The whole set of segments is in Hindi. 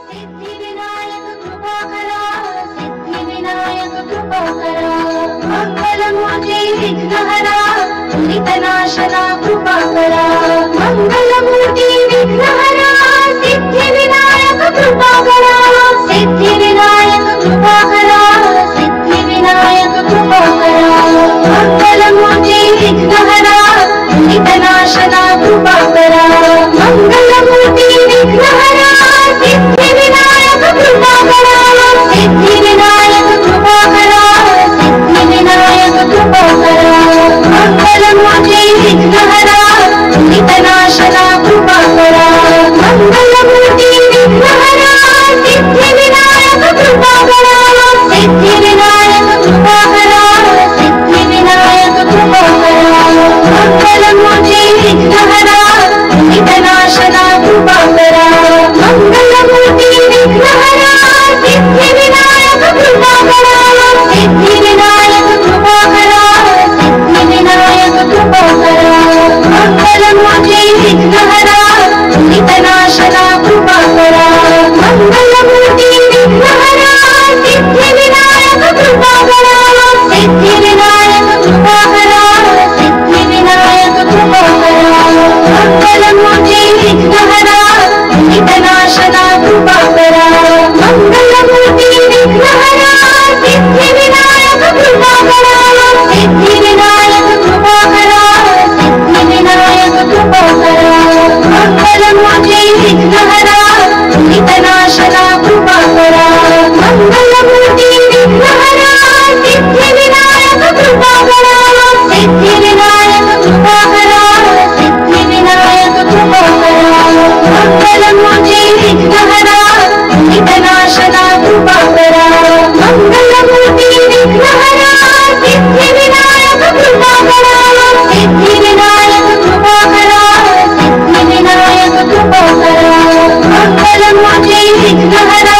सिद्धिविनायक कृपाकरा, सिद्धिविनायक कृपाकरा, मंगलमूर्ती विघ्नहरा, दुरितनाशना कृपाकरा, मंगलमूर्ती विघ्नहरा, सिद्धिविनायक कृपाकरा, सिद्धिविनायक कृपाकरा, सिद्धिविनायक कृपाकरा, मंगलमूर्ती विघ्नहरा, दुरितनाशना कृपाकरा, मंगलमूर्ती विघ्नहरा, सिद्धिविनायक कृपाकरा, सिद्धिविनायक कृपाकरा, सिद्धिविनायक कृपाकरा, मंगलमूर्ती विघ्नहरा, दुरितनाशना कृपाकरा, मंगलमूर्ती विघ्नहरा, सिद्धिविनायक कृपाकरा, सिद्धिविनायक कृपाकरा, सिद्धिविनायक कृपाकरा, मंगलमूर्ती विघ्नहरा, दुरितनाशना कृपाकरा, मंगलमूर्ती विघ्नहरा, सिद्धिविनायक कृपाकरा, सिद्धिविनायक कृपाकरा, सिद्धिविनायक कृपाकरा, मंगलमूर्ती विघ्नहरा, दुरितनाशना कृपाकरा, मंगलमूर्ती विघ्नहरा, सिद्धिविनायक कृपाकरा, सिद्धिविनायक कृपाकरा, सिद्धिविनायक कृपाकरा, मंगलमूर्ती विघ्नहरा, दुरितनाशना कृपाकरा, मंगलमूर्ती विघ्नहरा, सिद्धिविनायक कृपाकरा, सिद्धिविनायक कृपाकरा, सिद्धिविनायक कृपाकरा, मंगलमूर्ती विघ्नहरा, दुरितनाशना कृपाकरा, मंगलमूर्ती विघ्नहरा, सिद्धिविनायक कृपाकरा, सिद्धिविनायक कृपाकरा, सिद्धिविनायक कृपाकरा, मंगलमूर्ती विघ्नहरा, दुरितनाशना कृपाकरा, मंगलमूर्ती विघ्नहरा, सिद्धिविनायक कृपाकरा, सिद्धिविनायक कृपाकरा, सिद्धिविनायक कृपाकरा, मंगलमूर्ती विघ्नहरा,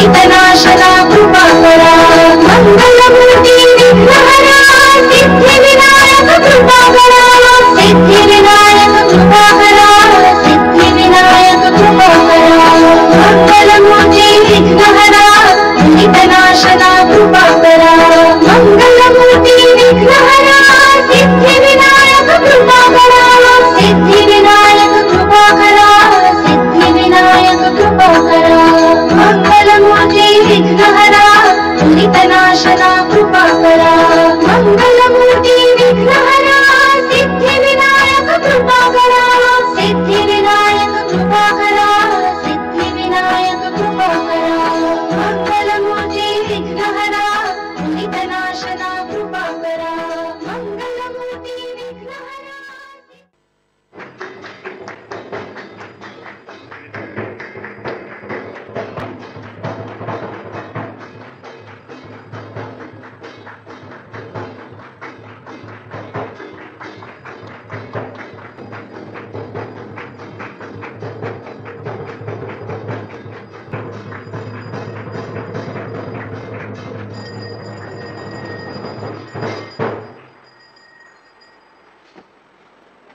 दुरितनाशना कृपाकरा, मंगलमूर्ती विघ्नहरा, सिद्धिविनायक कृपाकरा, सिद्धिविनायक कृपाकरा, सिद्धिविनायक कृपाकरा, मंगलमूर्ती विघ्नहरा, दुरितनाशना कृपाकरा, मंगलमूर्ती विघ्नहरा, सिद्धिविनायक कृपाकरा, सिद्धिविनायक कृपाकरा, सिद्धिविनायक कृपाकरा, मंगलमूर्ती विघ्नहरा, दुरितनाशना कृपाकरा, मंगलमूर्ती विघ्नहरा, सिद्धिविनायक कृपाकरा, सिद्धिविनायक कृपाकरा, सिद्धिविनायक कृपाकरा, मंगलमूर्ती विघ्नहरा, दुरितनाशना कृपाकरा, मंगलमूर्ती विघ्नहरा.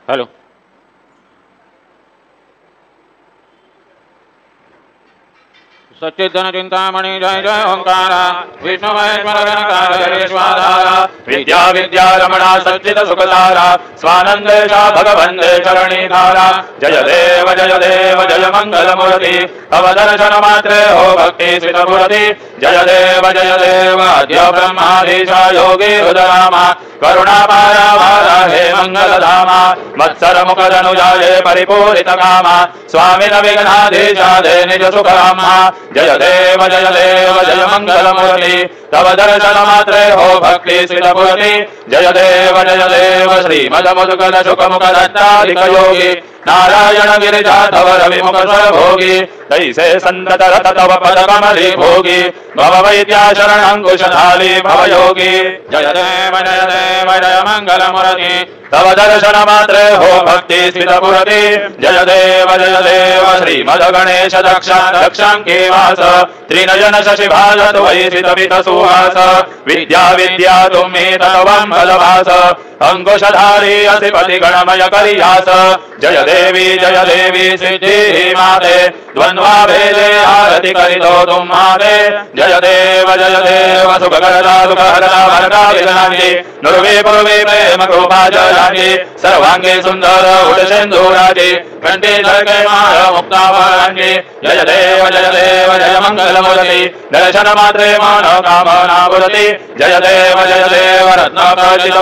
हेलो सच्चिदन चिंतामणि जय जय ओंकार विष्णु महेश्वर गणकार विश्वाधारा विद्या विद्या रमणा सच्चिद सुखधारा स्वानंदेश भगवंदे चरणीधारा जय देव जय मंगल मूर्ति तव दर्शन मात्रे हो भक्ति स्थितमूर्ति जय देव अद्य ब्रह्माधीश योगी रुद्रामा करुणापारा वाराहे मंगलधामा मत्सर मुखदनुजाये परिपूरित कामा स्वामी विघ्नाधीशादे निज सुखरामा जय देव जय मंगल मूर्ति तव दर्शन मात्रे हो भक्ति स्थितमूर्ति जय देव श्रीमद मुदुकल शुक मुख दत्ताधिक योगी नारायण गिरिजाधव रविमुख भोगी तैसे संतत रत तव पद कमली भोगी भव वैद्या शरणंकुशधाली भव योगी जय देव जय मंगल मूर्ति तव दर्शन मात्रे हो भक्ति स्थितमूर्ति जय देव श्रीमद गणेश दक्षांकी वास त्रिनयन शशिभाजतु वैशितवितसुहास विद्या विद्या तुम्हि तत्त्वं फलभास अंकुशधारी असि पतिगणमय करियास जय देवी सिद्धिः माते द्वन्द्वा भेदे आरति करितो तुम माते जय देव सुखकरदा सुखहरदा वरदा विजनांगी नुर्वे पुर्वे प्रेम कृपा जयागी सर्वांगे सुंदर उदसिंधुराजी कंठे धरके मार मुक्तावरांगी जय देव जय मंगलमूर्ति दर्शन मात्रे मानव कामना बुद्धि जय देव रत्नाकर्षित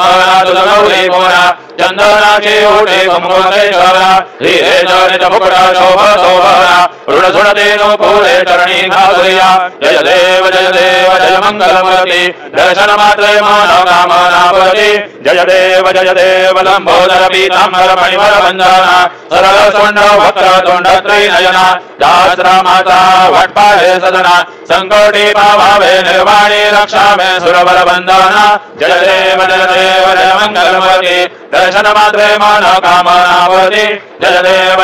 गौरी मोरा चंदनाची ओढे कुमुदेश्वरा हिरे जनित मुकुटा शोभ शोभरा ऋण सुणतेनो पूरे चरणी घासुरिया जय देव जय मंगलमूर्ति दर्शन मात्रे मानव कामना बुद्धि जय देव लंबोदर पीतांबर मणिवर वंदना सरल सुंड वक्र तुंड त्रिनयना दासरा माता वटपाले सदना संकोटि पावे निर्वाणी रक्षा में सुरवर वंदना जय देव जय मंगलमूर्ति दर्शन मात्रे मानव कामना बुद्धि जय देव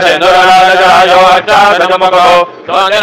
सिंधुरायो अच्चामुखो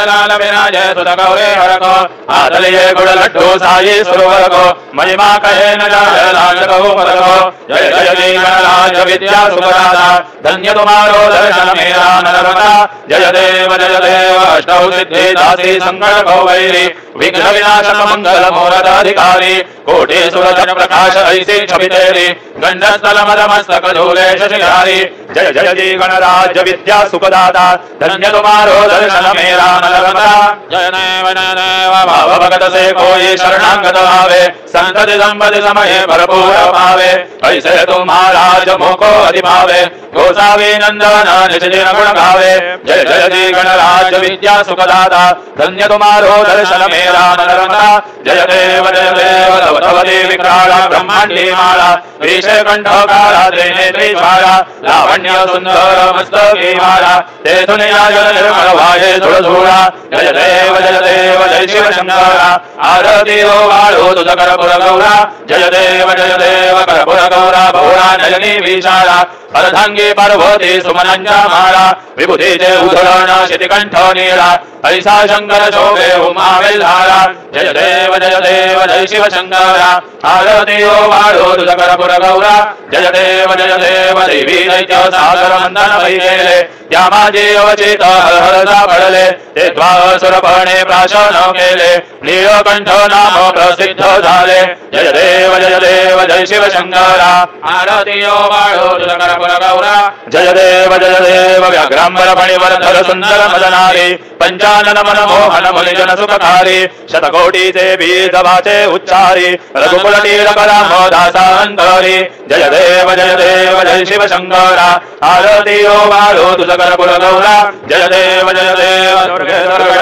लाल विराजय सुत गौरे हरको आदलिये गुड़ लड्डू साई सुरवर को महिमा कहे न जाय लाल कहो परको जय जय गणराज विद्या सुखदाता धन्य तुम्हारो दर्शन मेरा नरवता जय देव अष्टौ सिद्धि दासी संकट को वैरी विघ्न विनाशन मंगल मूर्धाधिकारी कोटि सुरजन प्रकाश ऐसी छवि तेरी गंडस्थल मदमस्तक झूले शशिहारी जय जय गणराज विद्या सुखदाता धन्य तुम्हारो दर्शन मेरा नरवता जय देव भाव भगत से कोई शरणागत भावे संतति संपत्ति समय भरपूर पावे ऐसे तुम्हारा जमो को अधिभावे गोसावी नंदन निज दिन गुण गावे जय जय गणराज विद्या सुखदाता धन्य तुम्हारो दर्शन मेरा नरवता जय देव भगवती विक्राला ब्रह्मांडी माला विषय कंठकारा त्रिनेत्री ज्वाला लावण्य सुंदर मस्तकी माला ते दुनिया जल निर्मल भाये धूड़ा जय देव जय शिव शंकरा आरती हो वाळो तुझ करपुर गौरा जय देव करपुर गौरा बहुरा नयनी विशाला अर्धांगी पार्वती सुमनांच्या माळा विभूतीचे उधरण शितिकंठ नीळा ऐसा शंकर शोभे उमा वेल्हारा जय देव जय शिव शंकरा आरती हो वाळो तुझ करपुर गौरा जय देव देवी दैत्य सागर मंदन भैले त्या माझे अवचित हरहरदा पडले ते द्वासुरपणे प्राशन केले नीलकंठ नाम प्रसिद्ध झाले जय देव जय शिव शंकरा आरती हो वाळो तुझ करपुर गौरा जय देव व्याघ्रांबर फणिवर्धर सुंदर मदनारी पंचानन मनमोहन मुनिजन सुखकारी शतकोटीचे बीज वाचे उच्चारी रघुकुल नीलकराम दासांतरी जय देव जय शिव शंकरा आरती हो वाळो तुझ करपुर गौरा जय देव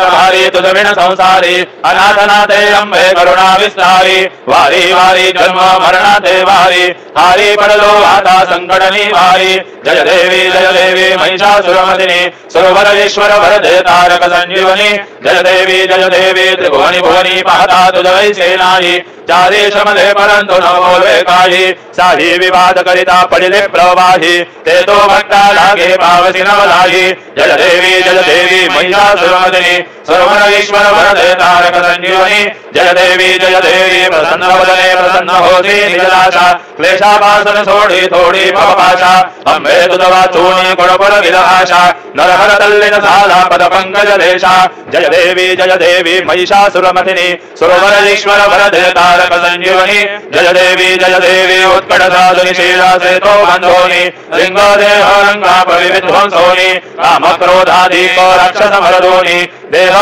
भारी तुझ विण संसारी अनाथनाथे अंबे करुणा विस्तारी वारी वारी जन्म मरणाथे वारी हारी पडलो आता संकट निवारी जय देवी महिषासुरमर्दिनी सुरवरेश्वर वरदे तारक संजीवनी जय देवी त्रिभुवनी भुवनी पाहता तुझ वैसे नाही चारी श्रमले परंतु न बोलवे काही साही विवाद करिता पडिले प्रवाही ते तो भक्ता लागे पावसी नवलाही जय देवी महिषासुरमर्दिनी सुरवरेश्वर वरदे तारक संजीवनी जय देवी प्रसन्न वदने प्रसन्न होती निजलाशा क्लेशापासन सोडी थोडी भवपाशा अंबे तुझ वाचूनी गुणपुर विलाशा नरहर तल्लिन साला पद पंकज देशा जय देवी महिषासुरमर्दिनी सुरवरेश्वर वरदे तारक संजीवनी जय देवी उत्कट साधुनि शीला सेतो बंधोनि लिंग देह रंगा विध्वंसोनि काम क्रोधाधिक राक्षस मरदोनि देह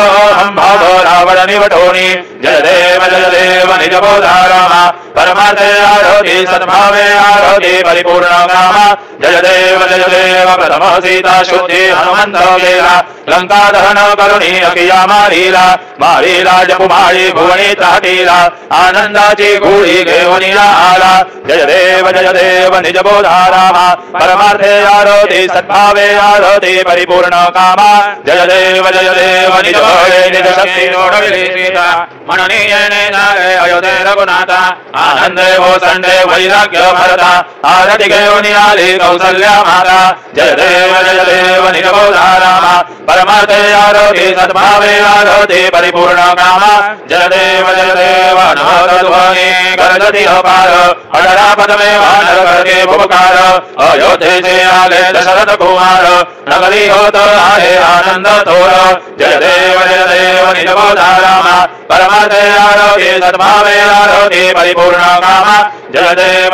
भाव रावण निवटोनि जय देव निज बोधाराम परमार्थे आरोति सद्भावे आरोति परिपूर्ण काम जय देव प्रथम सीता शुद्धि हनुमंत गेला लंका दहन करुणी अकिया मारीला जपुमाळी भुवनी त्राटीला आनंदाची गुळी घेऊन आला जय देव निज बोधाराम परमार्थे आरोति सद्भावे आरोति परिपूर्ण काम जय देव निज बळे निज शक्ती नोडविली सीता म्हणून येणे जागे अयोध्ये रघुनाथा आनंदे हो संडे वैराग्य भरता आरती घेऊन आली कौसल्या माता जय देव निज बोधाराम परमार्थे परमार्थे आरोति सद्भावे आरोति परिपूर्ण काम जय देव नमोध्वनि गरजति अपार अडरापदमे वानर करके उपकार अयोध्ये से आले दशरथ कुमार नगरी होत आहे आनंद तोर जय देव निज बोधा राम परमार्थे आरोति सद्भावे आरोति परिपूर्ण काम जय देव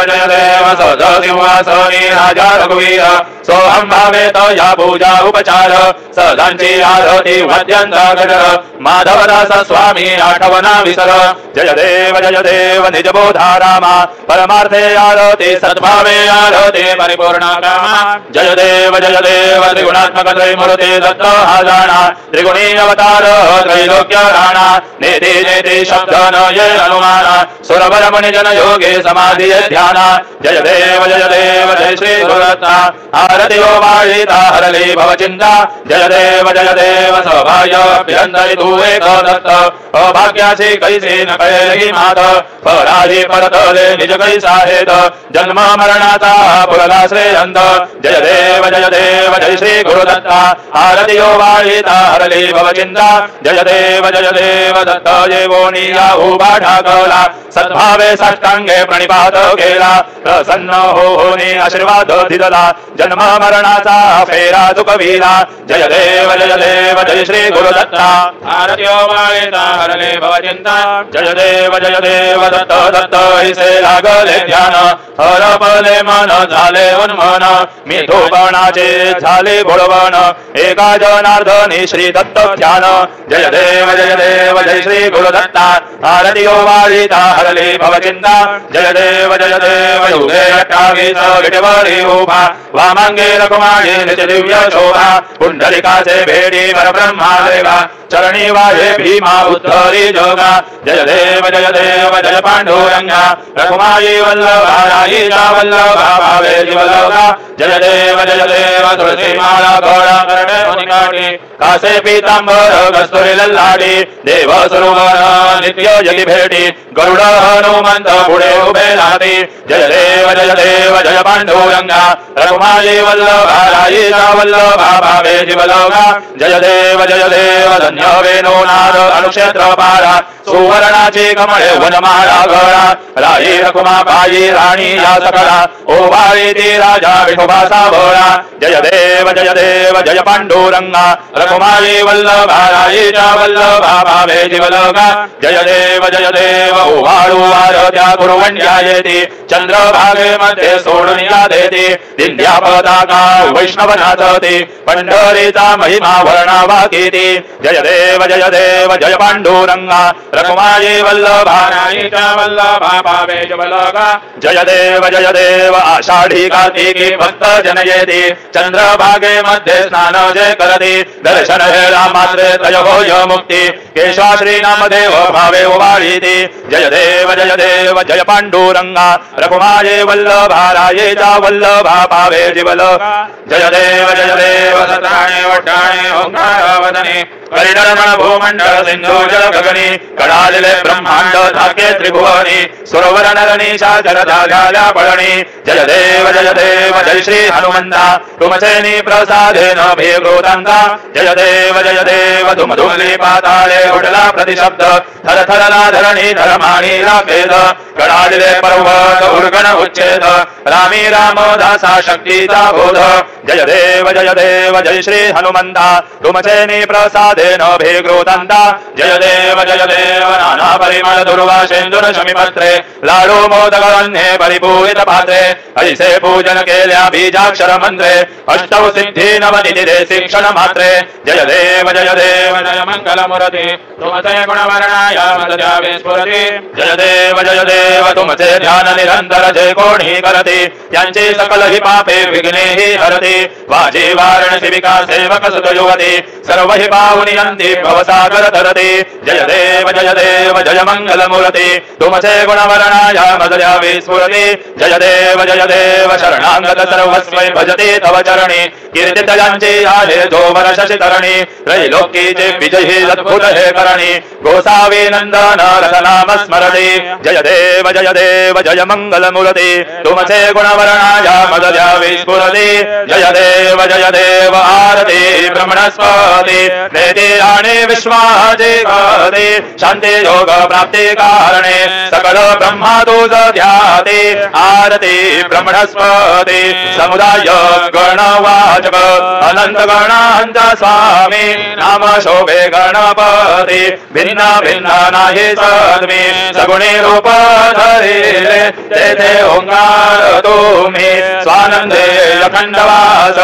सद सिंहासनी राजा रघुवीर सोहम भावे तो या पूजा उपचार सदांची आरती मध्यंत गजर माधवदास स्वामी आठवना विसर जय देव निज बोधा राम परमार्थे आरती सद्भावे आरती परिपूर्ण काम जय देव त्रिगुणात्मक त्रैमूर्ति दत्त हाजाना त्रिगुणी अवतार त्रैलोक्य राणा नेति नेति शब्द न ये अनुमान सुरवर मुनि जन योगे समाधि ध्यान जय देव जय श्री गुरुदत्ता आरति ओ वाळिता हरली भव चिंता जय देव सौभाग्यभ्यंतरि तू एक दत्त अभाग्यासी कैसी न कळेही मात पराही परतले निज कैसा हेत जन्म मरणाचा पुरला श्रेयंत जय देव जय श्री गुरुदत्ता आरति ओ वाळिता हरली भव चिंता जय देव दत्त जेवोनिया उभा ठाकला सद्भावे साष्टांगे प्रणिपात केला प्रसन्न होनी आशीर्वाद दिला जन्म मरणाचा फेरा चुकविला जय देव जय श्री गुरुदत्ता आरती ओ वाळिता हरले भव चिंता जय देव दत्त दत्त हिसे लागले ध्यान हरपले मन झाले उन्मन मिठोपणाचे झाले बुडवण एका जनार्दनी श्री दत्त ध्यान जय देव जय श्री गुरुदत्ता आरती ओ वाळिता हरले भव चिंता जय देव युगे 28 विटवरी उभा वामांगे रकुमारी नित्य दिव्य शोभा पुंडलिकाचे भेटी परब्रह्मा देवा चरणी वाहे भीमा उद्धरी जोगा जय देव जय पांडुरंगा रकुमारी वल्लभा राईचा वल्लभा भावे जीवलोका जय देव तुलसी माला घोडा करणे मुनिकाठी कासे पीतांबर कस्तुरी लल्लाडी देव सरोवर नित्य जगी भेटी गरुड हनुमंत पुढे उभे राहते जय देव जय पांडुरंगा रकुमारी वल्लभा राईचा वल्लभा भावे जीवलोका जय देव धन्य वेणू नाद अनुक्षेत्र पारा सुवर्णाची कमळे वनमाळा गळा राई रकुमा बाई राणी या सकळा ओवाळी ती राजा विठोबा सावळा जय देव जय पांडुरंगा रकुमारी वल्लभा राईचा वल्लभा भावे जीवलोका जय देव ओवाळू आरत्या कुरुवंड्या येती चंद्रभागे मध्ये सोडून या देती दिंड्या पताका वैष्णव नाचती पंढरीचा महिमा वर्णावा कीती जय देव जय पांडुरंगा रकुमारी वल्लभा राईचा वल्लभा भावे जीवलोका जय देव आषाढी कार्तिकी भक्त जन येती चंद्रभागे मध्ये स्नान जय करती दर्शन हेळा मात्रे त्रय होय मुक्ती केशवा श्री नामदेव भावे उभाळीती जय देव जय पांडुरंगा रकुमारी वल्लभा राईचा वल्लभा भावे जीवलोका जय देव सत्राणे वट्टाणे ओंकार वदने परिणमन भूमंडल सिंधु जल गगनी कडालेले ब्रह्मांड धाके त्रिभुवनी सुरवर नरनीशा जलधा झाल्या पळणी जय देव जय श्री हनुमंता तुमसेनी प्रसादेन भेगोतांता जय देव धुमधुमली पाताळे उडला प्रतिशब्द थर थरला धरणी धर्माणी राखेद कडालेले पर्वत उर्गण उच्छेद रामी रामदासा शक्तीचा बोध जय देव जय श्री हनुमंता तुमसेनी प्रसादेन भेगोतांता जय देव नाना परिमळ दुर्वासेंदुर शमीपत्रे लाडू मोदक अन्ये परिपूरित पात्रे हरिसे पूजन केल्या बीजाक्षर मंत्रे अष्टौ सिद्धी नवनिधे शिक्षण मात्रे जय देव जय मंगल मूर्ती तुमचे गुणवर्णाय मत द्यावे स्फुरती जय देव तुमचे ध्यान निरंतर जे कोणी करती त्यांची सकल ही पापे विघ्ने ही हरती वाजी वारणसी विकास सेवक सुत युवती सर्व ही पाहुनी अंती भवसागर धरती जय देव जय मंगल मूर्ती तुमचे गुणवर्णाय मद द्यावे स्फुरती जय देव शरणागत सर्वस्वै भजते तव चरणी कीर्तितयांची आहे जोवर शशितरणी त्रैलोकीचे विजयी अद्भुत हे करणी गोसावी नंदन रसनाम स्मरणे जय देव जय मंगल मूर्ति तुमसे गुणवर्णाय मदया विस्फुरति जय देव आरती ब्रह्मणस्पति नेतिराणि विश्वाजे गति शांति योग प्राप्ति कारणे सकल ब्रह्मादो ध्याते आरती ब्रह्मणस्पति समुदाय गणवाचक अनंत गणांत स्वामी नाम शोभे गणपति भिन्न भिन्न नाही सद्मी सगुणी रूप धरिले तेथे ओंकार तुम्ही स्वानंदे अखंडवास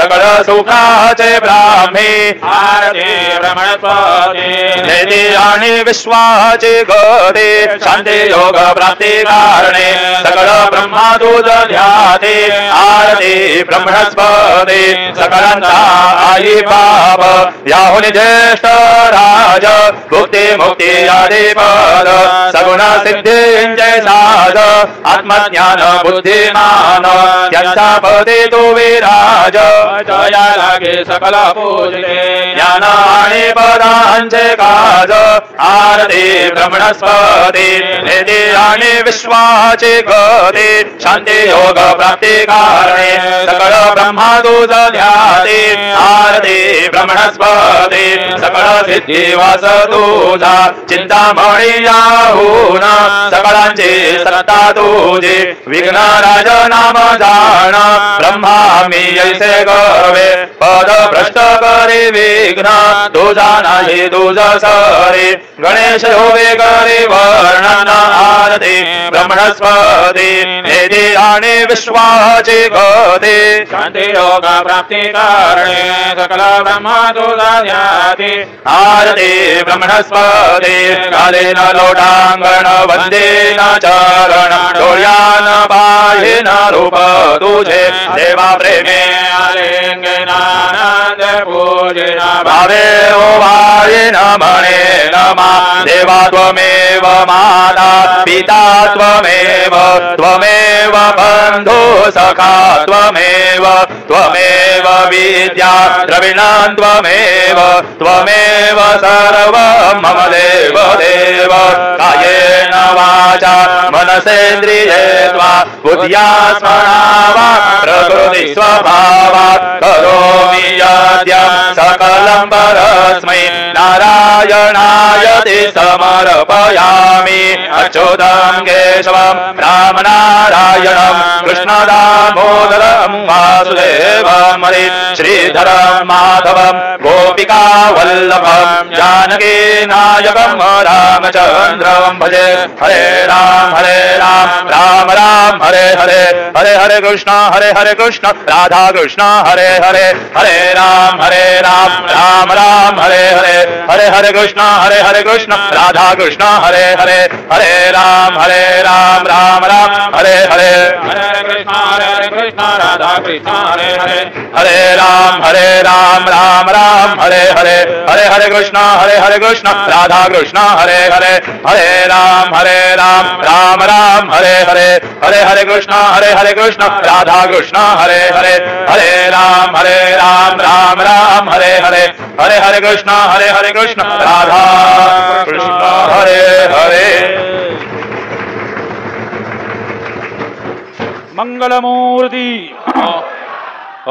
सकळ सुखाचे ब्राह्मी आरती ब्रह्मणस्पति नेती आणि विश्वाचे गते शांती योग प्राप्ती कारणे सकळ ब्रह्मादूत ध्याते आरती ब्रह्मणस्पति सकळांचा आई बाप याहुनी ज्येष्ठ राज भुक्ती मुक्ती आदी पद सगुण सिद्धींचे साध आत्मज्ञान बुद्धिमान त्यांचा पदे तो विराज जया लागे सकल पूजले ज्ञान आणि पदांचे काज आरती ब्रह्मणस्पति नेती आणि विश्वाचे गते शांती योग प्राप्ती कारणे सकळ ब्रह्मादूत ध्याते आरती ब्रह्मणस्पति सकळ सिद्धी वास तुझा चिंतामणी याहून सकळांची सत्ता तुझी विघ्न राज नाम जाण ब्रह्मा मी ऐसे गर्वे पद भ्रष्ट करी विघ्न तुझा नाही तुझ सरे गणेश होवे करी वर्णन आरती ब्रह्मणस्पति नेती आणि विश्वाचे गते शांती योग प्राप्ती कारणे सकल ब्रह्मादूत ध्याते आरती ब्रह्मणस्पति कालेन लोटांगण वंदेन चरण डोळ्यान पाहिन रूप तुझे देवा प्रेमे आलिंगनानंद पूजेन भावे ओवाळेन म्हणे नमा देवा त्वमेव माता पिता त्वमेव त्वमेव बंधु सखा त्वमेव त्वमेव विद्या द्रविणान् त्वमेव त्वमेव सर्व मम देव देव कायेन वाचा मनसेन्द्रिये त्वा बुद्ध्या स्मरावा प्रकृति स्वभावात् करोमि यद्यं सकलं परस्मै नारायणाय ते समर्पयामि अच्युतं केशवं रामनारायणं कृष्णदामोदरं वासुदेवं हरे श्रीधरं माधवं गोपिका वल्लभं जानकी नायकं रामचन्द्रं भजे हरे राम राम राम हरे हरे हरे हरे कृष्ण राधा कृष्ण हरे हरे हरे राम राम राम हरे हरे हरे हरे कृष्ण राधा कृष्ण हरे हरे हरे राम राम राम हरे हरे हरे कृष्ण राधा कृष्ण हरे हरे हरे राम राम राम हरे हरे हरे हरे कृष्ण राधा कृष्ण हरे हरे हरे राम राम राम हरे हरे हरे हरे कृष्ण राधा कृष्ण हरे हरे हरे राम राम हरे हरे हरे हरे कृष्ण राधा कृष्ण हरे हरे मंगलमूर्ति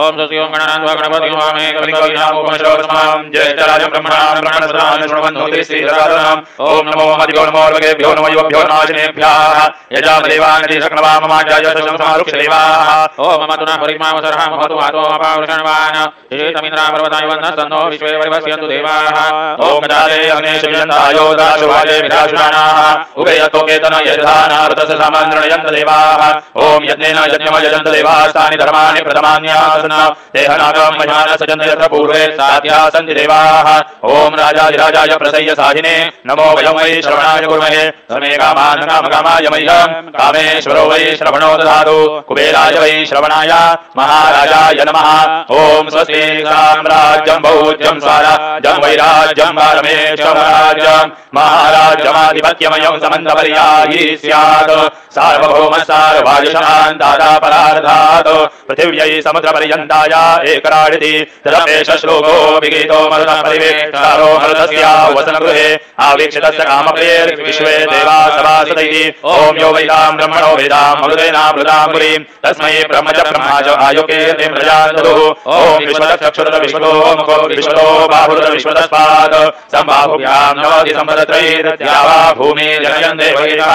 ओम सत्यो गणानां गणपति स्वामे कविकविनामोपनिषदोपनिषदां ज्येष्ठराजं ब्रह्मणां ब्रह्मणस्पदां शृण्वन्तु श्रीधराधराम् ओम नमो मदिभ्यो नमो वर्गेभ्यो नमो युवभ्यो नाजनेभ्यः यजामदेवानदि सकलवाममाज्याय समारुक्षदेवाः ओम ममतुना परिमावसरः महतु मातो अपावृषणवान् श्रीतमिन्द्रा पर्वताय वन्दन्तन्नो विश्वे परिवस्यन्तु देवाः ओम गजाले अग्नेशयन्तायो दाशुवाजे विराजुराणाः उभयतो केतन यजधाना रतस्य सामन्द्रणयन्त देवाः ओम यज्ञेन यज्ञमयजन्त देवाः तानि धर्माणि प्रथमान्याः देहनागम महिमान सजन्त यत्र पूर्वे साध्या सन्ति देवाः ओम राजाधिराजाय प्रसय्य साधिने नमो वयं वै श्रवणाय कुर्महे समे कामान् कामकामाय मह्यं कामेश्वरो वै श्रवणो दधातु कुबेराय वै श्रवणाय महाराजाय नमः ओम स्वस्ति साम्राज्यं भौज्यं स्वराज्यं वैराज्यं परमेश्वरराज्यं महाराज्यमाधिपत्यमयं समन्तपर्यायी स्यात् सार्वभौम सार्वभाषान् दाता परार्धात् पृथिव्यै समुद्रपर्यन्तं यन्ताय एकराडिति तदपेश श्लोको विगीतो मरुतः परिवेष्टारो मरुतस्य वसनगृहे आवीक्षितस्य कामप्रियैर्विश्वे देवा सभासदैः ॐ यो वैदां ब्रह्मणो वेदां मरुदेनामृतां पुरीं तस्मै ब्रह्म च ब्रह्मा च आयुकीर्तिं प्रजाददुः ॐ विश्वतक्षुरत विश्वतो मुखो विश्वतो बाहुरुत विश्वतस्पात् सम्बाहुभ्यां नवति सम्पदत्रैर्द्यावा भूमि जनयन् देवैरः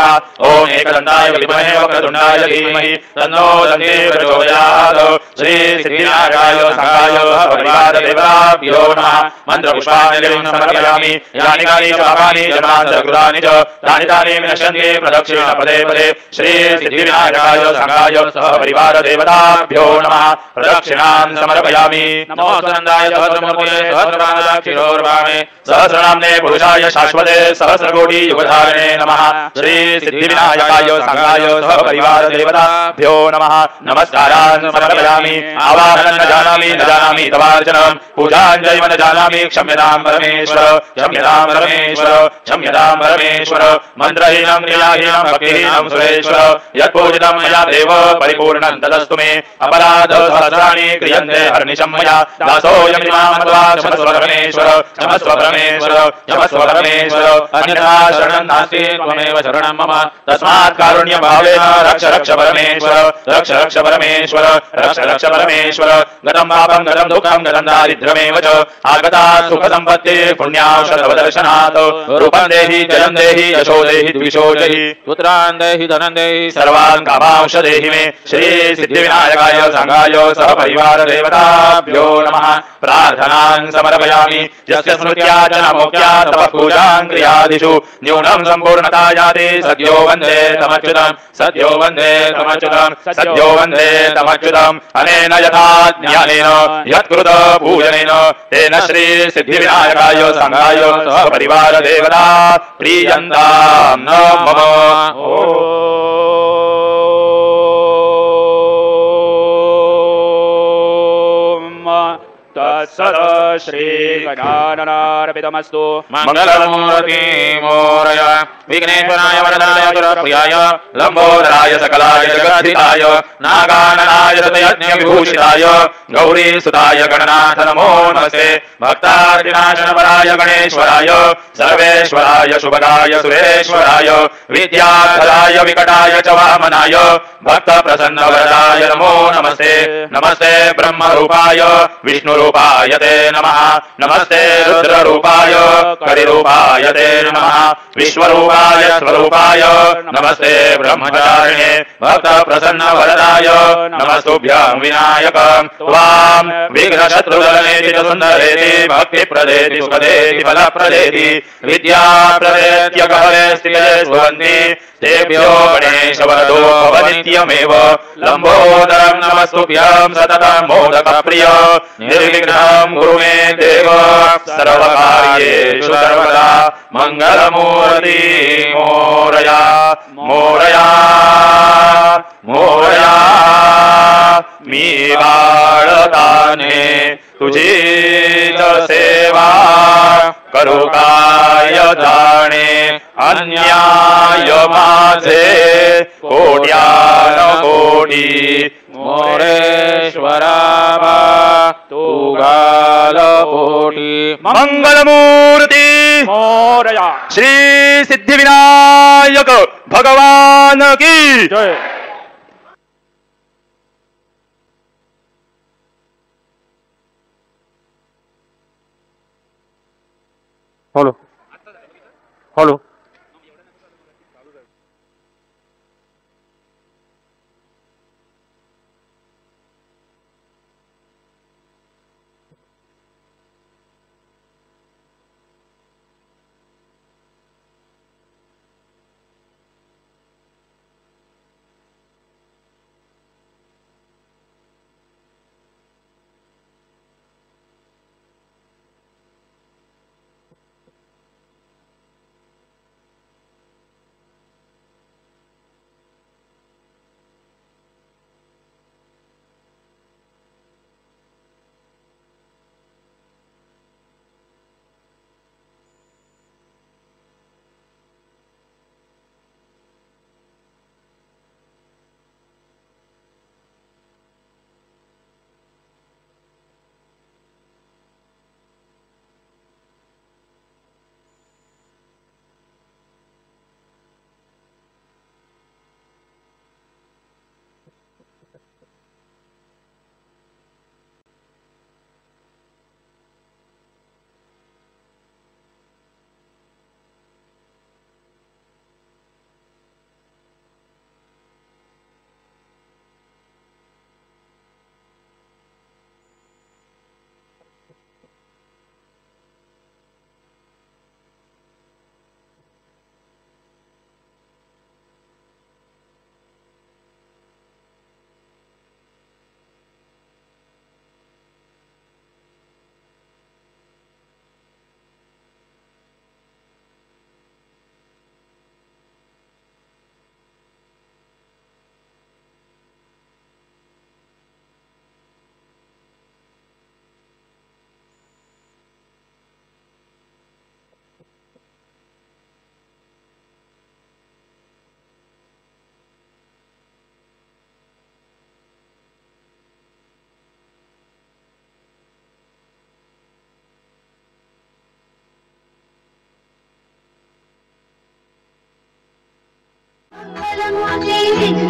ॐ एकदन्ताय विद्महे वक्रतुण्डाय धीमहि तन्नो दन्ति प्रचोदयात् श्री सिद्धिविनायकाय संघाय परिवारदेवताभ्यो नमः मन्त्रपुष्पाञ्जलिं समर्पयामि यानि कानि च पापानि जन्मान्तरकृतानि च तानि विनश्यन्ति प्रदक्षिण पदे पदे श्री सिद्धिविनायकाय संघाय परिवारदेवताभ्यो नमः प्रदक्षिणां समर्पयामि नमो सनन्दाय सहस्रमूर्तये सहस्रपादाक्षिरोर्वाणे सहस्रनाम्ने पुरुषाय शाश्वते सहस्रकोटि युगधारिणे नमः श्री सिद्धिविनायकाय संघाय परिवारदेवताभ्यो नमः नमस्कारान् समर्पयामि आवाहनं न जानामि तवार्चनं पूजाञ्जलिं न जानामि क्षम्यतां परमेश्वर क्षम्यतां परमेश्वर क्षम्यतां परमेश्वर मन्त्रहीनं क्रियाहीनं भक्तिहीनं सुरेश्वर यत्पूजितं मया देव परिपूर्णं तदस्तु मे अपराध सहस्राणि क्रियन्ते हर्निशं मया दासोऽयं मां मत्वा क्षमस्व परमेश्वर क्षमस्व परमेश्वर क्षमस्व परमेश्वर अन्यथा शरणं नास्ति त्वमेव शरणं मम तस्मात् कारुण्यभावेन रक्ष रक्ष परमेश्वर रक्ष रक्ष परमेश्वर रक्ष रक्ष परमेश्वर गतं पापं गतं दुःखं गतं दारिद्र्यमेव च आगता सुखसम्पत्तिः पुण्याौषधवदर्शनात् रूपं देहि जयं देहि यशो देहि द्विषो देहि पुत्रान् देहि धनं देहि सर्वान् कामांश देहि मे श्री सिद्धिविनायकाय संघाय सहपरिवारदेवताभ्यो नमः प्रार्थनान् समर्पयामि यस्य स्मृत्या च नमोक्त्या तपः पूजां क्रियादिषु न्यूनं सम्पूर्णता याति सद्यो वन्दे तमच्युतं सद्यो वन्दे तमच्युतं सद्यो वन्दे तमच्युतम् अनेन यथा ज्ञानेन यत्कृत पूजनेन तेन श्री सिद्धिविनायकाय संघाय सहपरिवारदेवता प्रीयन्तां न मम श्री गजाननार्पितमस्तु मंगलमूर्ति मोरय विघ्नेश्वराय वरदाय सुरप्रियाय लंबोदराय सकलाय जगद्धिताय नागाननाय सतयज्ञविभूषिताय गौरीसुताय गणनाथ नमो नमस्ते भक्तार्तिनाशनपराय गणेश्वराय सर्वेश्वराय शुभगाय सुरेश्वराय विद्याधराय विकटाय च वामनाय भक्तप्रसन्नवरदाय नमो नमस्ते नमस्ते ब्रह्मरूपाय विष्णुरूपाय ते नमः नमस्ते रुद्ररूपाय करिरूपाय ते नमः विश्वरूपाय स्वरूपाय नमस्ते ब्रह्मचारिणे भक्तप्रसन्नवरदाय नमस्तुभ्यं विनायक त्वां विघ्नशत्रुदलनेति च सुन्दरेति भक्तिप्रदेति सुखदेति फलप्रदेति विद्याप्रदेत्यकहरेस्ति सुवन्ति तेभ्यो गणेश वरदो भवनित्यमेव लंबोदरं नमस्तुभ्यं सततं मोदकप्रिय निर्विघ्नं कुरु मे देव सर्वकार्येषु सर्वदा मंगलमूर्ति मोरया मोरया मोरया मी बाळताने तुझी सेवा करू काय जाणे अन्याय माझे कोट्यान कोटी मोरेश्वरा तू गाल पोटी मंगलमूर्ती मोरया श्री सिद्धिविनायक भगवान की जय। हॅलो हॅलो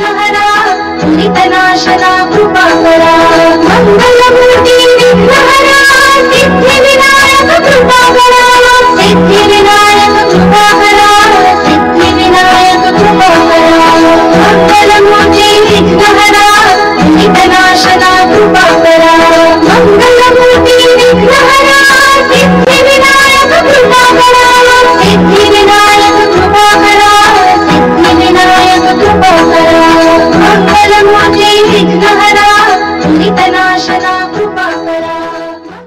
विघ्नहरा दुरितनाशना कृपाकरा मंगल